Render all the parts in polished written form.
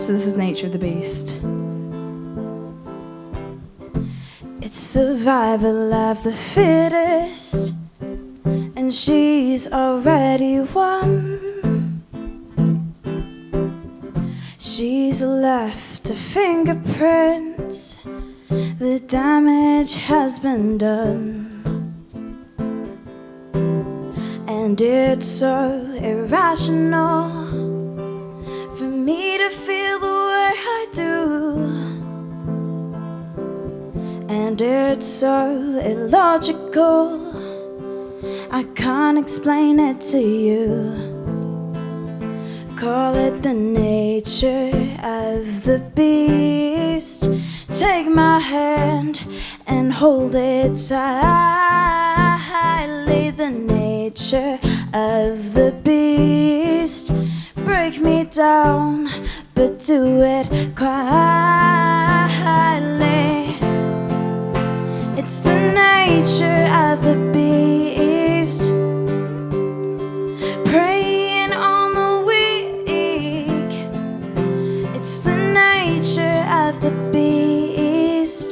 So this is Nature of the Beast. It's survival of the fittest, and she's already won. She's left her fingerprints, the damage has been done. And it's so irrational for me to feel the way I do. And it's so illogical, I can't explain it to you. Call it the nature of the beast. Take my hand and hold it tightly. The nature of the beast. Break me down, but do it quietly. It's the nature of the beast. Preying on the weak. It's the nature of the beast.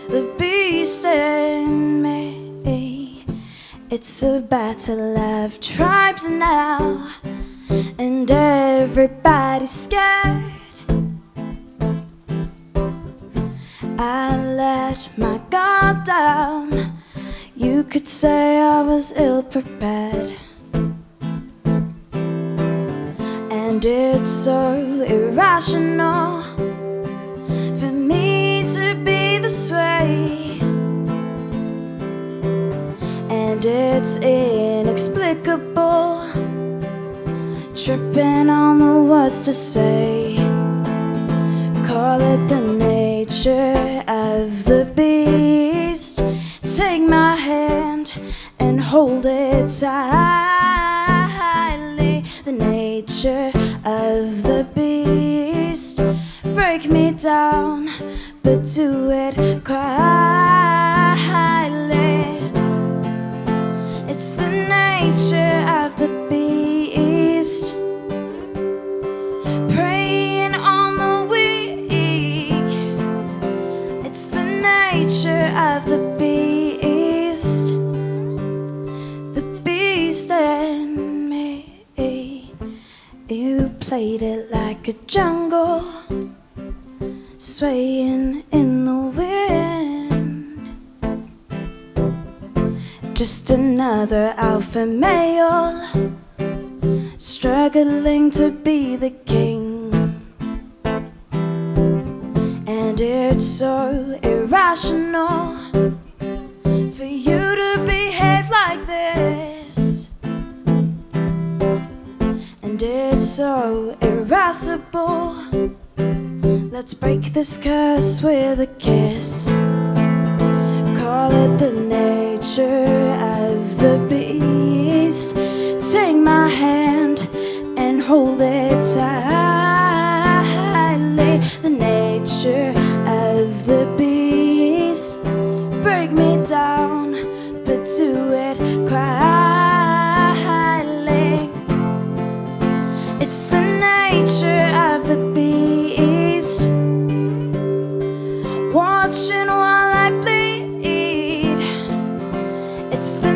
The beast in me. It's a battle of tribes now, and everybody's scared. I let my guard down. You could say I was ill-prepared. And it's so irrational for me to be this way. And it's inexplicable, tripping on the words to say. Call it the nature of the beast. Take my hand and hold it tightly. The nature of the beast. Break me down, but do it quietly. It's the nature of the beast. Preying on the weak. It's the nature of the beast. The beast in me. You played it like a jungle, swaying in the wind. Just another alpha male, struggling to be the king. And it's so irrational for you to behave like this. And it's so irascible. Let's break this curse with a kiss. Call it the nature of the beast. Take my hand and hold it tightly. The nature of the beast. Break me down, but do it quietly. It's the nature of the beast. Watching while I bleed. It's the